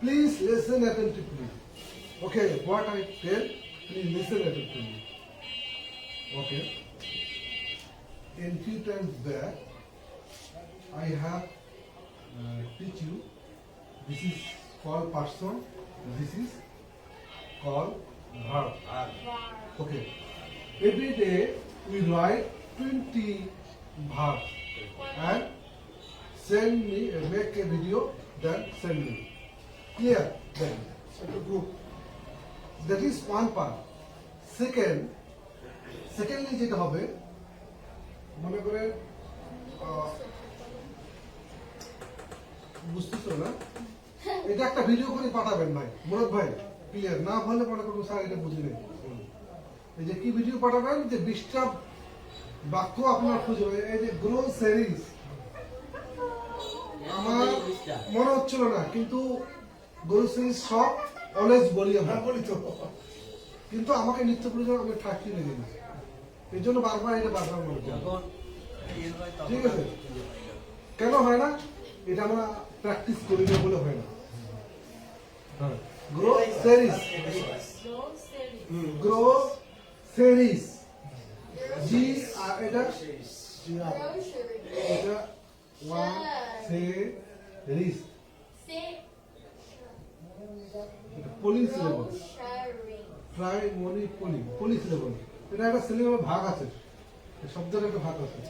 Please listen attentively. Okay, what I tell, please listen attentively. Okay. In few times back, I have teach you. This is called person. This is called verb. Okay. Every day we write 20 verbs and send me, make a video, then send me. Clear? Then to group. That is one part. Secondly যেটা হবে মনে করে বুঝতেছো না এটা একটা video করে পাঠাবেন ভাই মুরাদ ভাই ক্লিয়ার না হলে মনে করুন স্যার এটা বুঝি নাই এই যে কি ভিডিও পাঠাবেন যে 20টা বাক্য আপনার খুঁজে এই যে গ্রোসারিজ আমার মনে হচ্ছিল না কিন্তু গ্রোসারিজ শপ অলওয়েজ বলি আমরা বলি তো কিন্তু আমাকে নিত্য প্রয়োজন আমি ঠাকি লেগে গেছে এই জন্য বারবার মনে করি ঠিক আছে কেন হয় না এটা আমরা প্র্যাকটিস করি না বলে হয় না গ্রোসারিজ জি এটা one series police level police level এটা একটা সিলেবাস ভাগ আছে শব্দের একটা ভাগ আছে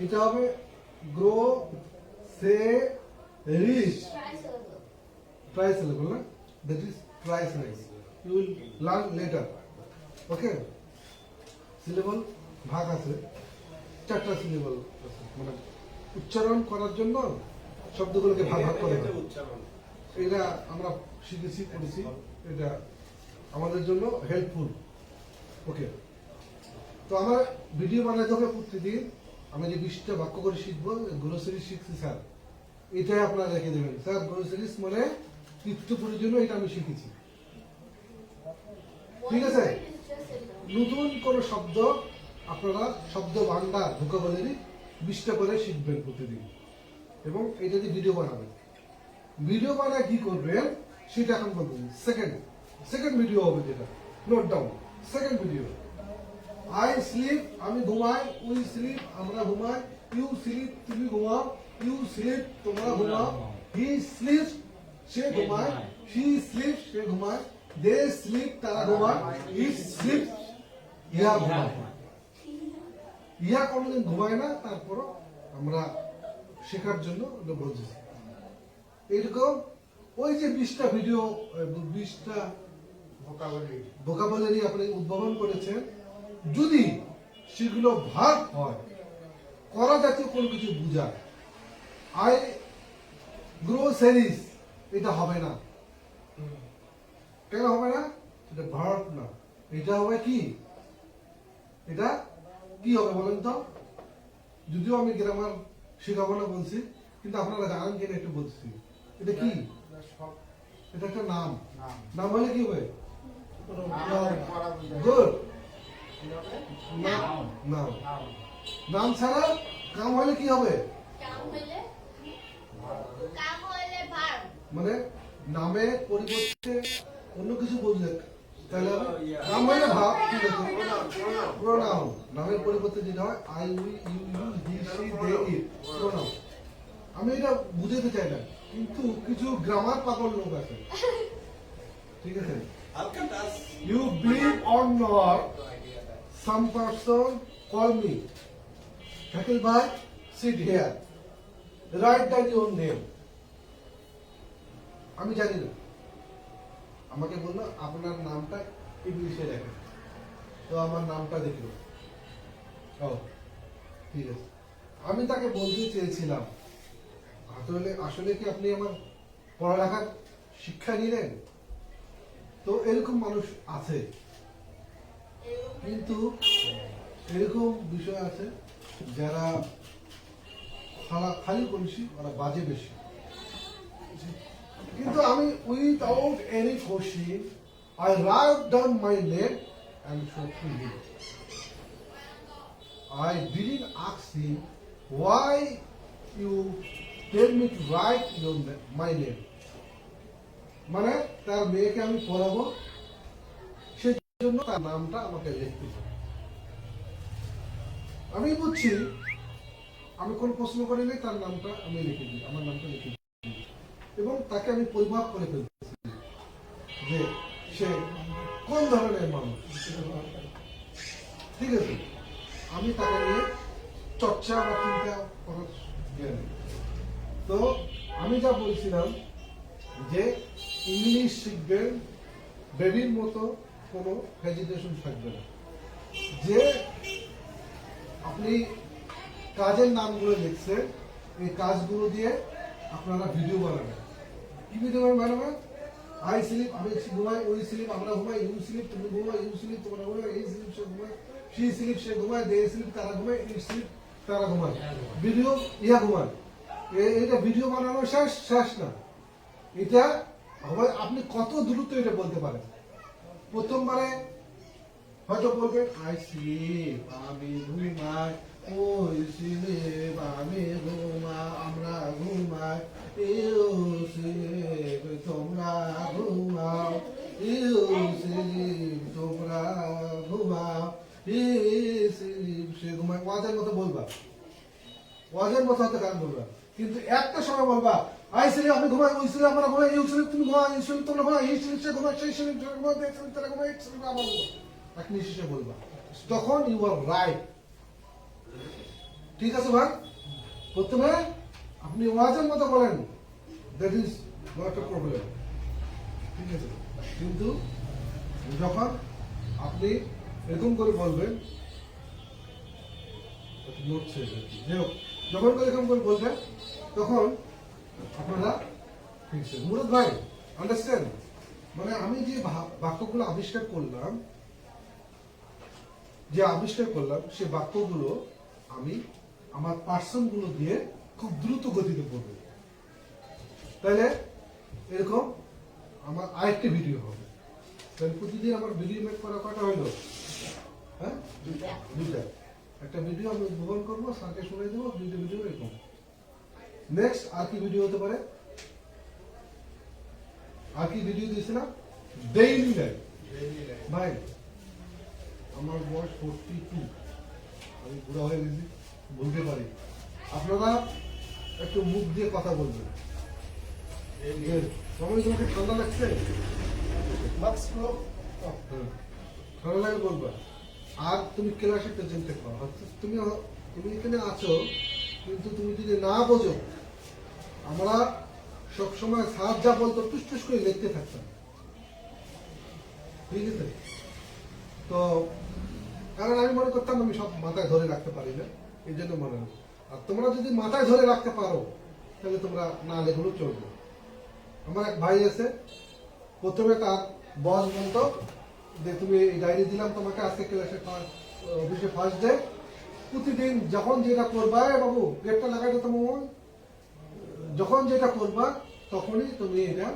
এটা হবে গ্রো সে রিচ প্রাইস লেভেল না that is price level you will learn later okay syllabus ভাগ আছে 4টা সিলেবাস মানে উচ্চারণ করার জন্য শব্দগুলোকে ভাগ করে এটা আমরা শিখেছি পড়েছি এটা আমাদের জন্য হেল্পফুল ওকে তো আমার ভিডিও বানাতে হবে প্রতিদিন আমরা যে 20টা বাক্য করে শিখবো গ্রোসারি শিখছি স্যার এটাই আপনারা রেখে দেবেন স্যার গ্রোসারিজ মানে নিত্য প্রয়োজনীয় এটা আমি শিখেছি ঠিক আছে নতুন কোন শব্দ আপনারা শব্দ ভান্ডার ভোকাবুলারি 20টা করে শিখবেন প্রতিদিন এবং এটা দিয়ে ভিডিও বানাবেন ভিডিও বানায় কি করবেন সেটা এখন বলবেন সেকেন্ড ভিডিও হবে যেটা note down second video I sleep আমি ঘুমাই উই স্লিপ আমরা ঘুমাই ইউ স্লিপ তুমি ঘুমাও ইউ স্লিপ তোমরা ঘুমাও হি স্লিপ সে ঘুমায় শি স্লিপ সে ঘুমায় দে স্লিপ তারা ঘুমায় ইট স্লিপ ইহা ঘুমায় ইহা কোনোদিন ঘুমায় না তারপরও আমরা শেখার জন্য বলছি এরকম ওই যে 20টা ভিডিও 20টা ভোকাবুলারি আপনি উদ্ভাবন করেছেন যদি সেগুলো ভাগ হয় করা জাতীয় কোনো কিছু বুঝায় আই গ্রোসারিজ এটা হবে না কেন হবে না এটা ভার্ব না এটা হবে কি এটা কি হবে বলেন তো যদিও আমি গ্রামার শেখাবো না বলছি কিন্তু আপনারা জানেন কিনা একটু বলছি এটা কি এটা একটা নাম হলে কি হবে গুড নাম ছাড়া কাম হলে কি হবে মানে নামে পরিবর্তে অন্য কিছু বুঝলে তাহলে নাম হলে ভাব ঠিক আছে প্রোনাউন নামের পরিবর্তে যেটা হয় I we you use he she they it pronoun আমি এটা বুঝাতে চাই না কিন্তু কিছু গ্রামার পাগল লোক আছে ঠিক আছে you believe or not some person call me Shakil ভাই sit here write down your name আমি জানি না আমাকে বললো আপনার নামটা ইংলিশে লেখা তো আমার নামটা দেখলো ও ঠিক আছে আমি তাকে বলতে চেয়েছিলাম আসলে কি আপনি আমার পড়ালেখার শিক্ষা নিলেন তো এরকম মানুষ আছে কিন্তু এরকম বিষয় আছে যারা খালি বলছি ওরা বাজে বেশি কিন্তু আমি without any question I write down my name and showed to him. I didn't ask him why you tell me to write my name. মানে তার মেয়েকে আমি পড়াবো, সেই জন্য তার নামটা আমাকে লিখতে হবে। আমি বুঝছি, আমি কোন প্রশ্ন করিনি, তার নামটা আমি লিখে দিই, আমার নামটা লিখে দিই, এবং তাকে আমি পরিমাপ করে ফেলতেছি যে সে কোন ধরনের মানুষ। ঠিক আছে, আমি তাকে নিয়ে চর্চা বা চিন্তা করার জ্ঞান। তো আমি যা বলছিলাম যে ইংলিশ শিখবেন, বেবির মতো কোনো হেজিটেশন থাকবে না। যে আপনি কাজের নামগুলো লিখছেন, এই কাজগুলো দিয়ে আপনারা ভিডিও বানাবেন। কি ভিডিও বানাবেন? আই স্লিপ, আমি ঘুমাই, ওই স্লিপ, আমরা ঘুমাই, ইউ স্লিপ, তুমি ঘুমাই, ইউ স্লিপ, তোমরা ঘুমাই, এই স্লিপ, সে ঘুমায়, সি স্লিপ, সে ঘুমায়, দে স্লিপ, তারা ঘুমায়, এই স্লিপ, তারা ঘুমায়, ভিডিও ইয়া ঘুমায়। এটা ভিডিও বানানো শেষ না। এটা হবে, আপনি কত দ্রুত এটা বলতে পারেন। প্রথমবারে হয়তো বলবেন আই স্লিপ, আমি ঘুমাই, ওই স্লিপ, আমি ঘুমাই, আমরা ঘুমাই, ইউ স্লিপ, তোমরা ঘুমাও, ইউ স্লিপ, তোমরা ঘুমাও, এই স্লিপ, সে ঘুমায়। ওয়াজের মতো বলবা, ওয়াজের মতো হতে কারণ বলবা, কিন্তু একটা সময় বলবা আই স্লিপ, আমি ঘুমাই, ওই স্লিপ, আমরা ঘুমাই, ইউ স্লিপ, তুমি ঘুমাও, ইউ স্লিপ, তোমরা ঘুমাও, এই স্লিপ, সে ঘুমায়, সেই স্লিপ, সে ঘুমায়, এই স্লিপ, তারা ঘুমায়, এই স্লিপ, আবার ঘুমায়। এক নিঃশ্বাসে বলবা, তখন ইউ আর রাইট। ঠিক আছে ভাই? প্রথমে আপনি ওয়াজের মতো বলেন, that is not a problem. ঠিক আছে, কিন্তু যখন আপনি এরকম করে বলবেন, নড়ছে যাই হোক, যখন এরকম করে বলবেন, তখন আপনারা ফিরছেন। মুরাদ ভাই, আন্ডারস্ট্যান্ড? মানে আমি যে বাক্যগুলো আবিষ্কার করলাম, সে বাক্যগুলো আমি আমার পার্সনগুলো দিয়ে খুব দ্রুত গতিতে পড়বো। তাহলে এরকম আমার আরেকটি ভিডিও হবে। তাহলে প্রতিদিন আমার ভিডিও মেক করা কটা হইলো? হ্যাঁ, দুইটা। একটা ভিডিও আমি উদ্ভাবন করবো, স্যারকে শুনে দেবো, দুইটা ভিডিও এরকম। নেক্সট আর কি ভিডিও হতে পারে? আর কি ভিডিও দিয়েছিলাম? Daily life. ভাই, আমার বয়স 42, আমি বুড়া হয়ে গেছি, বলতে পারি। আপনারা একটু মুখ দিয়ে কথা বলবেন। সময় তোমাকে ঠান্ডা লাগছে, ঠান্ডা লাগে বলবা। আর তুমি ক্লাসে প্রেজেন্ট করো, তুমি এখানে আছো, কিন্তু তুমি যদি না বোঝো, আমরা সবসময় স্যার যা বলতো টুস টুস করে লিখতে থাকতাম। ঠিক আছে, তো কারণ আমি মনে করতাম আমি সব মাথায় ধরে রাখতে পারি না, এই জন্য মনে হয়। আর তোমরা যদি মাথায় ধরে রাখতে পারো, তাহলে তোমরা না লেখলেও চলবে। আমার এক ভাই আছে, প্রথমে তার বস বলতো যে তুমি এই ডায়েরি দিলাম তোমাকে, আজকে ক্লাসে অফিসে ফার্স্ট ডে, প্রতিদিন যখন যেটা করবা, বাবু গেটটা লাগাই দিত, যখন যেটা করবা তখনই তুমি এটা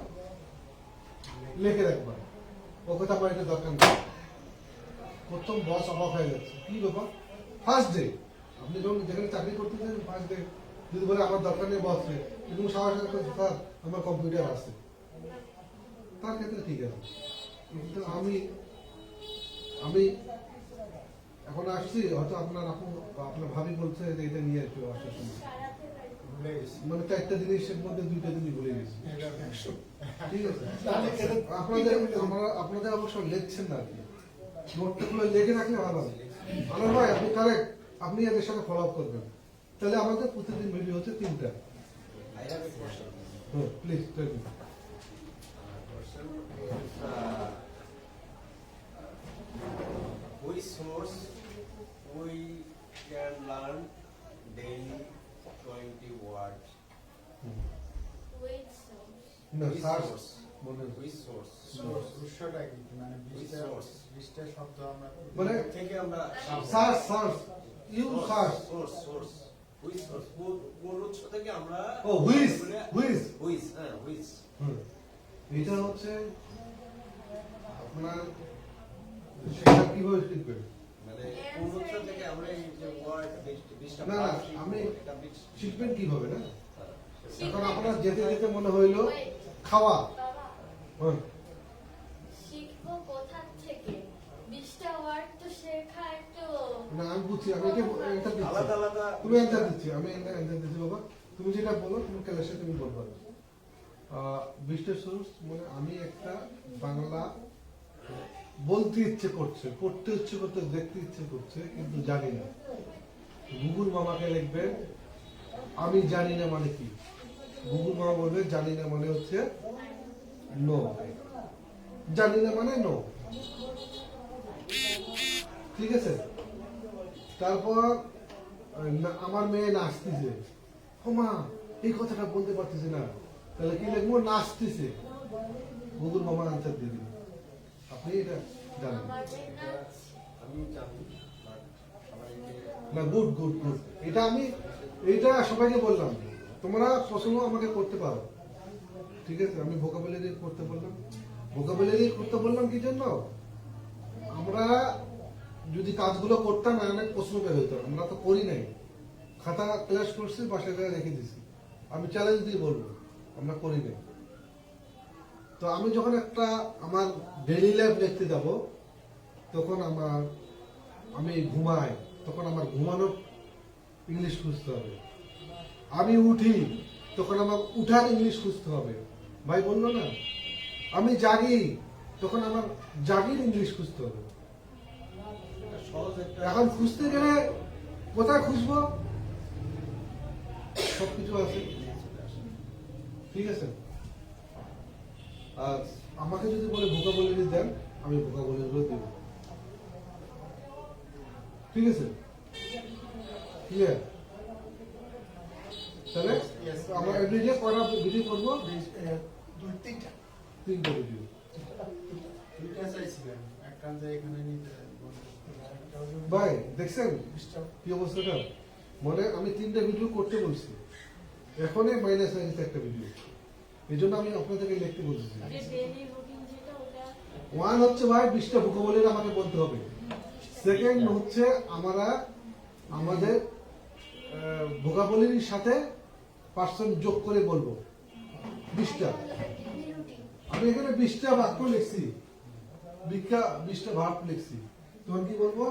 লিখে রাখবা। ও কথা আমার এটা দরকার নেই। প্রথম বস অবাক হয়ে যাচ্ছে, কি ব্যাপার ফার্স্ট ডে? আপনি যখন যেখানে চাকরি করতেছেন ফার্স্ট ডে যদি বলে আমার দরকার নেই বসে, কিন্তু সবার সাথে স্যার আমার কম্পিউটার আছে, তার ক্ষেত্রে ঠিক আছে। কিন্তু আমি এখন আসছি, হয়তো আপনার আপনার ভাবি বলছে যে এটা নিয়ে একটু আসার সময়, মানে চারটা জিনিসের মধ্যে দুইটা জিনিস ভুলে গেছি। ঠিক আছে, আপনাদের অবশ্য লিখছেন না, আর কি নোটগুলো লিখে রাখলে ভালো হবে। আনোয়ার ভাই, আপনি কারেক্ট, আপনি এদের সাথে ফলো আপ করবেন। তাহলে আমাদের প্রতিদিন ভিডিও হচ্ছে 3টা। Please tell me. Which source we can learn daily 20 words? Which source? না Which স্যার source? বলেন। Which source? উৎসটা কি? মানে Which 20টা source? 20টা শব্দ আমরা মানে থেকে আমরা sir you sir source which source কোন উৎস থেকে আমরা ও হুইজ হ্যাঁ হুইচ এটা হচ্ছে আপনার সেটা কিভাবে শিখবেন? মানে কোন উৎস থেকে আমরা এই যে ওয়ার্ড 20টা না, পাঠ আমি এটা শিখবেন কিভাবে না? এখন আপনার যেতে যেতে মনে হইলো খাওয়া, হ্যাঁ। শিখবো কোথা থেকে? 20টা ওয়ার্ড তো শেখা একটু না আমি বুঝছি, আমি এটা অ্যান্সার দিচ্ছি, আলাদা আলাদা তুমি অ্যান্সার দিচ্ছি, আমি অ্যান্সার দিচ্ছি বাবা। তুমি যেটা বলো তুমি ক্লাসে তুমি বলবা। 20টা সোর্স মানে আমি একটা বাংলা বলতে ইচ্ছে করছে, পড়তে ইচ্ছে করতে, দেখতে ইচ্ছে করছে, কিন্তু জানি না। গুগল মামাকে লিখবে আমি জানি না মানে কি। গুগল মামা বলবে জানি না মানে হচ্ছে নো, জানি না মানে নো, ঠিক আছে। তারপর আমার মেয়ে নাচতেছে, ও মা এই কথাটা বলতে পারতেছে না, তাহলে কি লিখবো? নাচতেছে। গুগল মামা আনসার দিয়ে দিবে, আপনি এটা জানেন আমার মেয়ে নাচ আমি জানি বাট সবাইকে না। গুড গুড গুড, এটা আমি এইটা সবাইকে বললাম, তোমরা প্রশ্ন আমাকে করতে পারো, ঠিক আছে। আমি ভোকাবুলারি করতে বললাম, ভোকাবুলারি করতে বললাম কি জন্য? আমরা যদি কাজগুলো করতাম না, অনেক প্রশ্ন বের হতো, আমরা তো করি নাই। খাতা ক্লাস করছি, বাসায় জায়গায় রেখে দিছি। আমি চ্যালেঞ্জ দিয়ে বলবো আমরা করি নাই। তো আমি যখন একটা আমার ডেইলি লাইফ দেখতে যাব, তখন আমি ঘুমাই, তখন আমার ঘুমানোর ইংলিশ খুঁজতে হবে। আমি উঠি, তখন আমার উঠার ইংলিশ খুঁজতে হবে। ভাই বললো না, আমি জাগি, তখন আমার জাগির ইংলিশ খুঁজতে হবে। একটা সহজ একটা এখন খুঁজতে গেলে কোথায় খুঁজবো? সবকিছু আছে, ঠিক আছে। আর আমাকে যদি বলে ভোকাবুলারি দেন, আমি ভোকাবুলারিগুলো দেব, ঠিক আছে, ক্লিয়ার। তাহলে Yes. আমরা এভরিডে কটা ভিডিও করবো? 2-3টা 3টা ভিডিও। 2টা চাইছিলেন, একটা যে এখানে নিতে বলবো। ভাই দেখছেন 20টা কি অবস্থাটা? মানে আমি 3টা ভিডিও করতে বলছি, এখনই মাইনাস হয়ে গেছে একটা ভিডিও। এই জন্য আমি আপনাদেরকে লিখতে বলছি। যে ডেইলি রুটিন যেটা ওটা ওয়ান হচ্ছে ভাই 20টা ভোকাবুলারি আমাকে বলতে হবে। সেকেন্ড হচ্ছে আমরা আমাদের ভোকাবুলারির সাথে পার্সন যোগ করে বলবো 20টা। ডেইলি রুটিন আমি এখানে 20টা বাক্য লিখছি, 20টা ভার্ব লিখছি। তখন কি বলবো?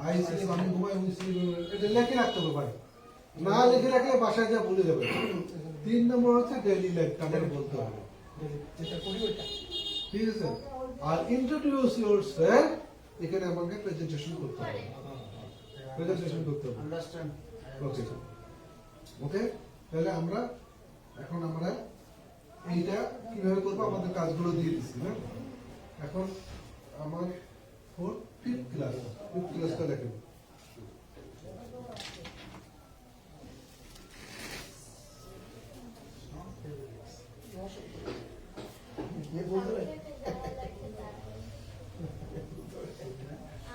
আই স্লিপ, আমি ঘুমাই, উই স্লিপ, এটা লিখে রাখতে হবে ভাই। না লিখে রাখলে বাসায় যা ভুলে যাবে। 3 নম্বর হচ্ছে ডেইলি লাইফ, তাদের বলতে হবে, যেটা করি ওইটা। ঠিক আছে। আর ইন্ট্রোডিউস ইয়োরসেলফ, এখানে আমাকে প্রেজেন্টেশন করতে হবে, প্রেজেন্টেশন করতে হবে। আন্ডারস্ট্যান্ড। ওকে ওকে, তাহলে এখন আমরা এইটা কিভাবে করবো, আমাদের কাজগুলো দিয়ে দিচ্ছি না। এখন আমার 5th ক্লাসটা দেখেন।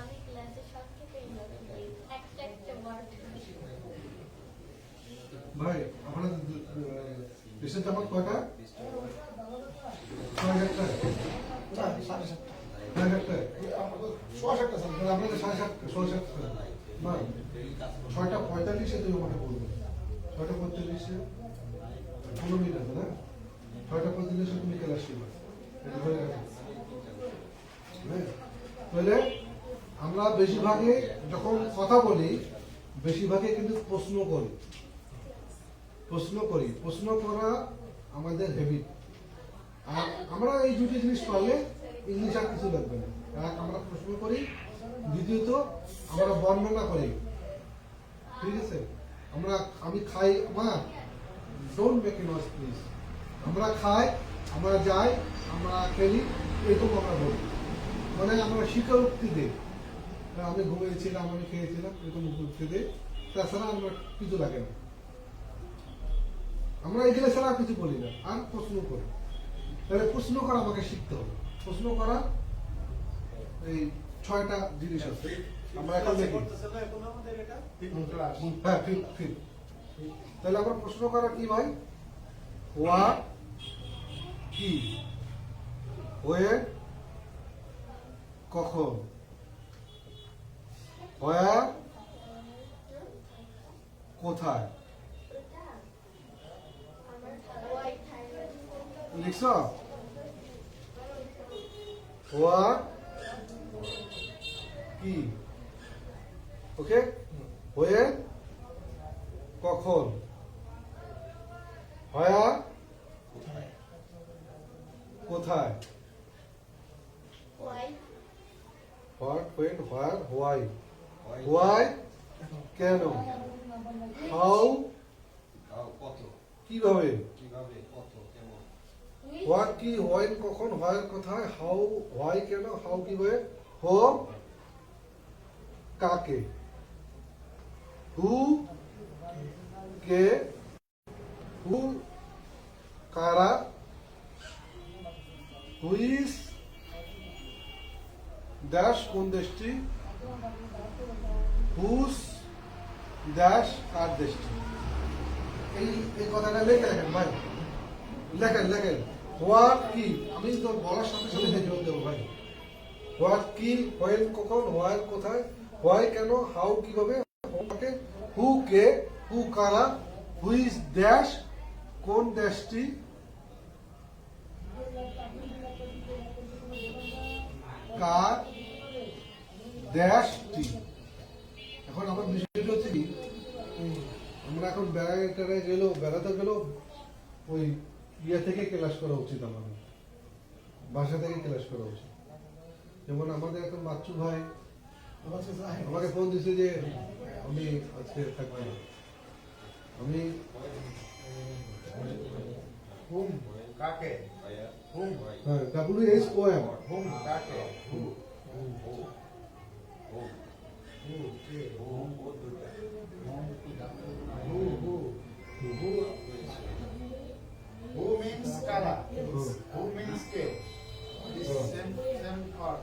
আমি ক্লাসে সব থেকে একটা একটা ওয়ার্ড ভাই আপনার পেশেন্ট আমার কয়টা? 6:30। না, 7:30। 6:30। সোয়া 7টা স্যার। তাহলে আপনাদের 7:30, 7:30 না, 6:45 তুমি আমাকে বলবে। 6:45 15 মিনিট আছে না? 6:45 তুমি ক্লাস শিখবে, এটা ধরে রাখো। হ্যাঁ, তাহলে আমরা বেশিরভাগে যখন কথা বলি, বেশিরভাগে কিন্তু প্রশ্ন করি। প্রশ্ন করা আমাদের হ্যাবিট। আর আমরা এই দুটি জিনিস পারলে ইংলিশ আর কিছু লাগবে না। এক, আমরা প্রশ্ন করি, দ্বিতীয়ত আমরা বর্ণনা করি, ঠিক আছে। আমি খাই, মা don't make a noise please. আমরা খাই, আমরা যাই, আমরা খেলি, এরকম আমরা বলি, মানে আমরা স্বীকারোক্তি দিই। আমি ঘুমিয়েছিলাম, আমি খেয়েছিলাম, এরকম উক্তি দিই। তাছাড়া আমরা কিছু লাগে না, আমরা এগুলো ছাড়া আর কিছু বলি না। আর প্রশ্ন করি, তাহলে প্রশ্ন করা আমাকে শিখতে হবে। প্রশ্ন করা এই 6টা জিনিস আছে, আমরা এখন দেখি। করতেছে না এখন আমাদের এটা ক্লাস। হ্যাঁ, ঠিক। তাহলে আমরা প্রশ্ন করা কি ভাই? হোয়াট, কি, ওয়ে, কখন, হোয়ার, কোথায়। ওটা আমার ওয়াইট থাইল্যান্ড লিখছ? হোয়াট কি, ওকে, হোয়ের কখন, হোয়ার কোথায়, Why? What, when, where, why, why কেন, হাউ কত, কিভাবে, কিভাবে, কত, কেমন, Which? হোয়াট কি, হোয়েন কখন, হোয়ার কোথায়, হাউ হোয়াই কেন, হাউ কিভাবে, হোম কাকে, হু কে, হু কারা, হুইস ড্যাশ কোন দেশটি, হুস ড্যাশ কার দেশটি। এই এই কথাটা লেখে লেখেন ভাই, লেখেন লেখেন। হোয়াট কি, আমি তো বলার সাথে সাথে জোর দেবো ভাই। হোয়াট কি, হোয়েন কখন, হোয়ার কোথায়, হোয়াই কেন, হাউ কিভাবে, হোমকে, হু কে, হু কারা, হুইস ড্যাশ কোন দেশটি, কার ড্যাশটি। এখন আমার বিষয়টা হচ্ছে কি, আমরা এখন বেড়াতে গেলেও ওই ইয়ে থেকে ক্লাস করা উচিত, আমাদের বাসা থেকে ক্লাস করা উচিত। যেমন আমাদের এখন বাচ্চু ভাই আমাকে ফোন দিচ্ছে যে আমি আজকে থাকবো না, আমি হুম কাকে, হুম হ্যাঁ WHOM হুম কাকে, হু কে, হোম ও দুইটা, হু হু হু means কারা, হু means K, this same or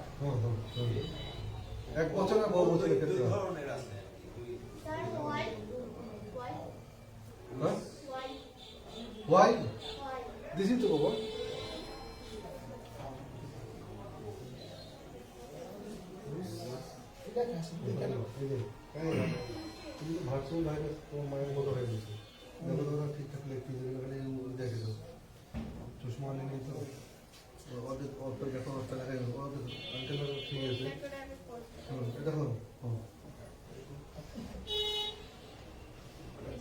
এক বছর না বহু বছরের দুই ক্ষেত্রে হয়। ধরনের আছে, Sir, why? Why? হ্যাঁ? Why? Why? Why? This is the one. Virtual virus তোমার মায়ের মতো হয়ে গেছে, দেখো তো ওরা ঠিকঠাক লিখতে দেখে তো চশমা নিয়ে তো ওদের অল্প যখন অর্থ দেখা গেল ওদের আঙ্কেল ঠিক আছে। এটা করো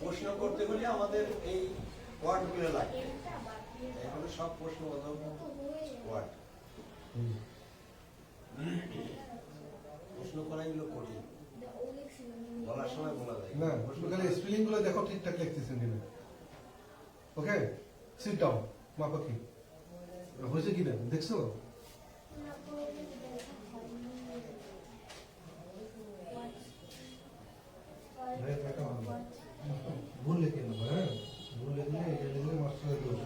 প্রশ্ন করতে হলে আমাদের এই ওয়ার্ডগুলো লাগে, এখন সব প্রশ্নবোধক ওয়ার্ড, প্রশ্ন করা এগুলো কঠিন, বলার সময় বলা যায় না, খালি স্পেলিং গুলো দেখো ঠিকঠাক লিখতেছেন কিনা। ওকে, সিট ডাউন, মাপা কি হয়েছে কিনা দেখছো? ভুল লিখে নেবো, হ্যাঁ ভুল লিখলে এটা লিখলে মাস্টারের দোষ।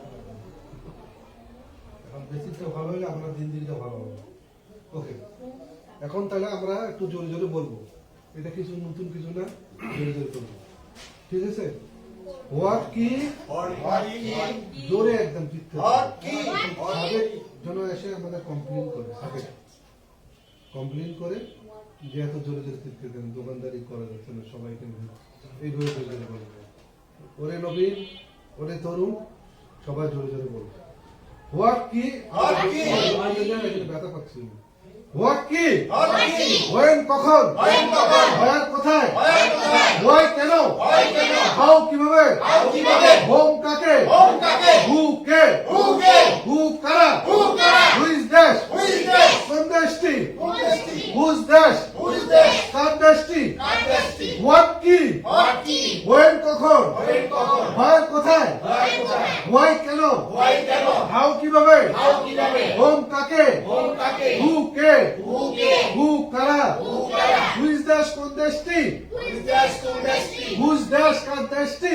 এখন বেসিকটা ভালো হলে আমরা দিন দিনটা ভালো হবে। ওকে, এখন তাহলে আমরা একটু জোরে জোরে বলবো, এটা কিছু নতুন কিছু না, জোরে জোরে করবো, ঠিক আছে? হোয়াট কি, জোরে একদম সাবেক যেন এসে আমাদের কমপ্লেন করে, সাবেক কমপ্লেন করে যে এত জোরে জোরে চিৎকার দেন, দোকানদারি করা যাচ্ছে না, সবাইকে এইভাবে জোরে জোরে বলবে। ওরে নবীন, ওরে তরুণ, সবাই জোরে জোরে বলবে। হোয়াট কি, ব্যথা পাচ্ছি। হোয়াট কি, হোয়েন কখন, হোয়ার কোথায়, হোয়াই কেন, হাউ কিভাবে, হোম কাকে, হু কে, হু কারা, হুইজ ড্যাশ কোন দেশটি, হুজ ড্যাশ কার দেশটি, হোয়াট কি, হোয়েন কখন, হোয়ার কোথায়, হোয়াই কেন, হাউ কিভাবে, হোম কাকে, হু কে, হু কারা, হুইজ ড্যাশ কোন দেশটি, হুজ ড্যাশ কার দেশটি,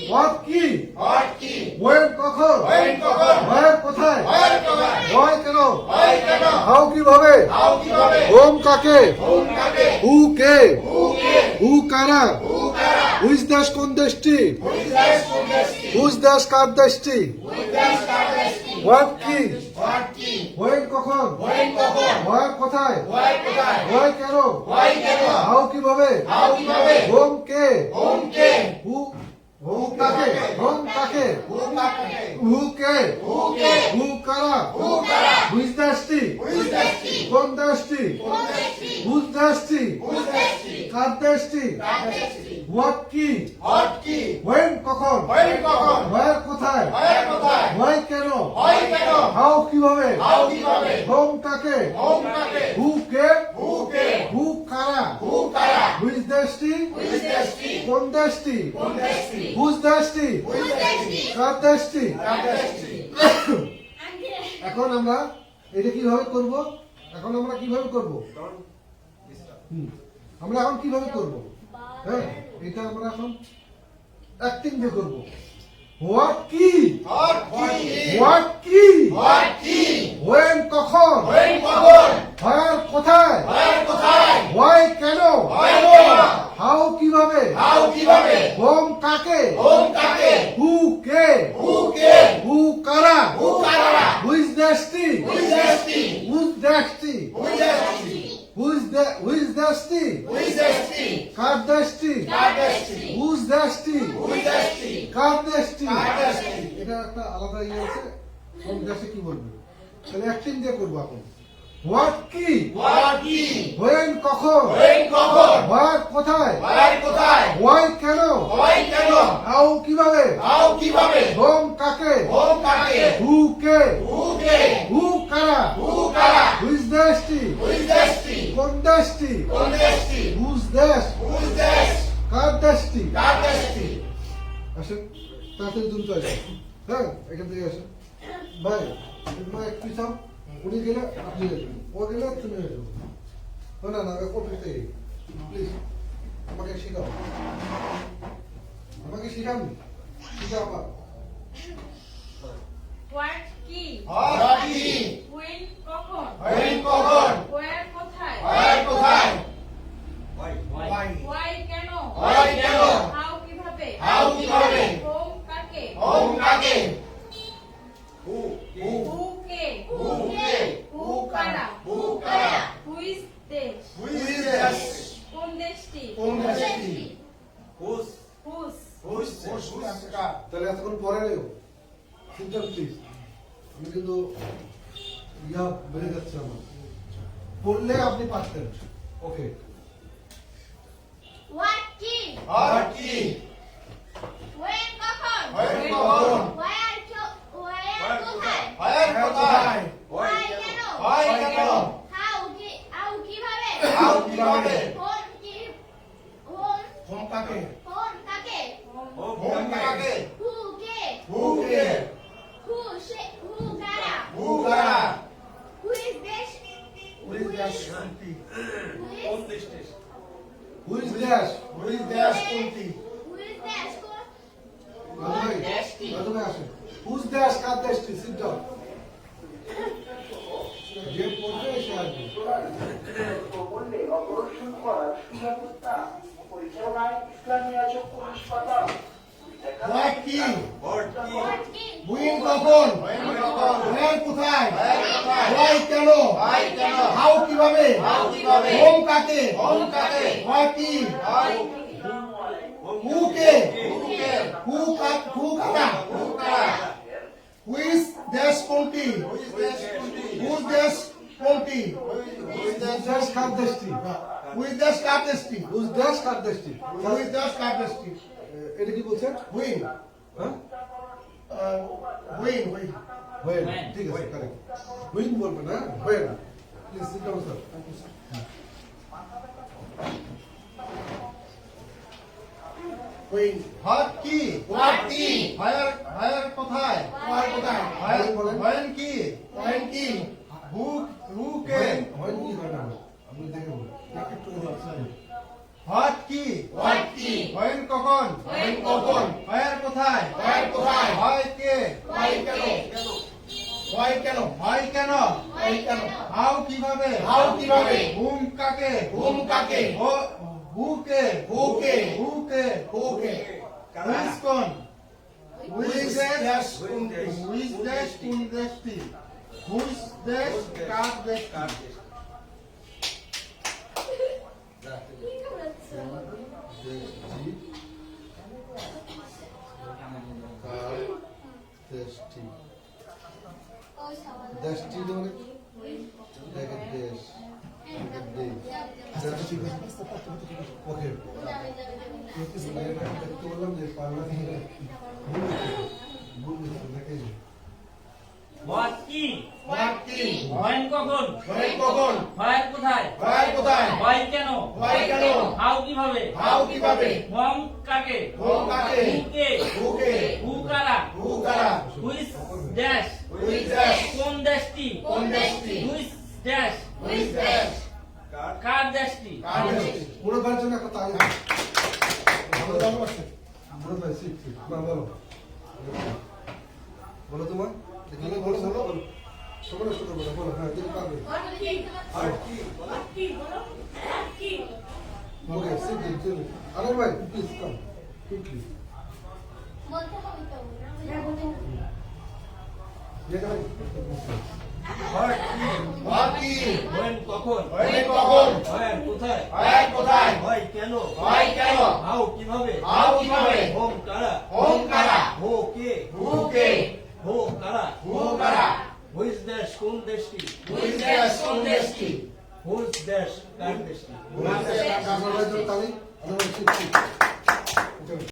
হোয়াট কি, হোয়েন কখন, হোয়ার কোথায়, হোয়াই কেন, হাউ কিভাবে, হোম কাকে, হু কে, হু কারা, হুইজ ড্যাশ কোন দেশটি, হুজ ড্যাশ কার দেশটি, হোয়াট কি, হোয়েন কখন, হোয়ার কোথায়, হোয়াই কেন, হাউ কিভাবে, হোম কে, হু হোম কাকে, হু কে, হু কারা, হুইজ দেশটি Who is thirsty? কোন দেশটি হুজ দেশটি Who is thirsty? কার দেশটি কার দেশটি? হোয়াট কি What কি? when কখন When কখন? where কোথায় Where কোথায়? why কেন Why কেন? how কিভাবে How কিভাবে? whom কাকে Whom কাকে? who K Who K? who কারা Who কারা? হুইজ দেশটি Who is thirsty? কোন দেশটি কোন দেশটি? হুজ দেশটি Who is thirsty? কার দেশটি কার দেশটি? এখন আমরা এটা কিভাবে করব এখন আমরা কিভাবে করব Don't disturb. আমরা এখন কিভাবে করব হ্যাঁ এটা আমরা এখন অ্যাক্টিং দিয়ে করব হোয়াট কি What কি? হোয়াট কি What কি? when কখন When কখন? where কোথায় Where কোথায়? why কেন Why কেন? how কিভাবে How কিভাবে? whom কাকে Whom কাকে? who K Who K? who কারা Who কারা? who is দেশটি Who is thirsty? who's দেশটি Who is thirsty? who is দেশটি Who is thirsty? কার দেশটি কার দেশটি? who's দেশটি Who is thirsty? কার দেশটি কার দেশটি? এটা একটা আলাদা ইয়ে আছে কোন দেশে কি বলবে তাহলে অ্যাক্টিং দিয়ে করবো এখন হোয়াট কি What কি? when কখন When কখন? where কোথায় Where কোথায়? why কেন Why কেন? how কিভাবে How কিভাবে? whom কাকে Whom কাকে? who K Who K? who কারা Who কারা? who is দেশটি Who is thirsty? কোন দেশটি কোন দেশটি? who's দেশ Who is দেশ? কার দেশটি কার দেশটি? আসেন তাড়াতাড়ি দ্রুত আসেন হ্যাঁ এখান থেকে আসেন ভাই মা এক পিছাও উনি গেলে আপনি আসবেন ও গেলে তুমি আসবেন না না করতে প্লিজ আমাকে শেখাও আমাকে শেখান শিখাও আমার হোয়াট কি What কি? when কখন When কখন? where কোথায় Where কোথায়? Why? Why? why কেন Why কেন? how কিভাবে How কিভাবে? whom কাকে Whom কাকে? Who? who K Who K? who কারা Who কারা? who is দেশ Who is দেশ? কোন দেশটি কোন দেশটি? Who's? whose Who's কার? তাহলে এতক্ষণ পরে নেও সিনটা প্লিজ আমি কিন্তু ইয়া বেড়ে যাচ্ছে আমার পড়লে আপনি পারতেন ওকে What কি What কি? when কখন When কখন? where কোথায় Where কোথায়? Why? কেন Why কেন? how কিভাবে How কিভাবে? whom কাকে? কাকে Whom কাকে? who K Who K? who কারা Who কারা? who is দেশ Who is দেশ? কোন দেশটি? হু ইজ দেশ Who is দেশ কোনটি? who is দেশ কোন রাজু ভাই আসেন হুজ দেশ কার দেশটি সিট ডাউন যে পড়বে সে আসবে প্রবন্ধে অপারেশন করার সুব্যবস্থা পরিচালনায় ইসলামিয়া চক্ষু হাসপাতাল What কি? What? what কি When কখন? When কখন? Where কোথায়? Where কোথায়? Why কেন? Why কেন? How কিভাবে? How কিভাবে? Whom কাকে? Whom কাকে? What কি? Why? Who K? Who K? Who কারা? Who কারা? Who is দেশ কোনটি? Who is দেশ কোনটি? Who is দেশ কোনটি? Who is দেশ? দেশ কার দেশটি Who is দেশ কার দেশটি? হুজ দেশ কার দেশটি Who is দেশ কার দেশটি? এটা কি বলছেন When? হ্যাঁ When? হোয়েন ঠিক আছে কারেক্ট হুইন বলবেন না when please sit down sir When? What কি? What কি? Where কোথায়? Where কোথায়? When কি? When কি? Who K? হোয়েন কি হয় না আপনি দেখে বলুন একটু What কি? What কি? When কখন? When কখন? Where কোথায়? Where কোথায়? Why K? why K Why কেন? Why কেন? why কেন How কিভাবে? How কিভাবে? Whom কাকে? Whom কাকে? Who K? Who K? Who K? who K Who is কোন? Who is দেশ? Who is দেশ? Who is দেশ কোন দেশটি? Who is দেশ কার দেশ? কার দেশ? কি করেছো দেশটি কার দেশটি দেশটি মানে একের দেশ একের দেশ দেশটি ওকে দেখতে বললাম যে পাল্লা থেকে বুঝলি দেখে হোয়াট কি What কি? হোয়েন কখন When কখন? হোয়ার কোথায় Where কোথায়? হোয়াই কেন Why কেন? হাউ কিভাবে How কিভাবে? হোম কাকে Whom কাকে? হু কে Who কে? হু কারা Who কারা? হুইস ড্যাশ Who is that? কোন দেশটি কোন দেশটি? হুইস ড্যাশ Who is that? কার কার দেশটি কার দেশটি? পুরো ভাইয়ের জন্য একটা তালি ভালো ভালোবাসে পুরো ভাই শিখ শিখ না বলো বলো তোমার বলো বলো বলো বলো সবার সাথে বলো বলো হ্যাঁ তুমি পারবে আর কি ওকে শিখ দিন চলো আরে ভাই প্লিজ কাম কুইকলি বলতে হবে তো যেখানে হোয়াট কি What কি? হোয়েন কখন When কখন? হোয়ার কোথায় Where কোথায়? হয় কেন Why কেন? হাউ কিভাবে How কিভাবে? হোম কারা Whom কারা? হো কে Who কে? হো কারা Who কারা? হুইজ দেশ কোন দেশটি Who is that? কোন দেশটি? হুইজ দেশ কার দেশটি বলো কাজ করার জন্য তালি আরে ভাই শিখ শিখ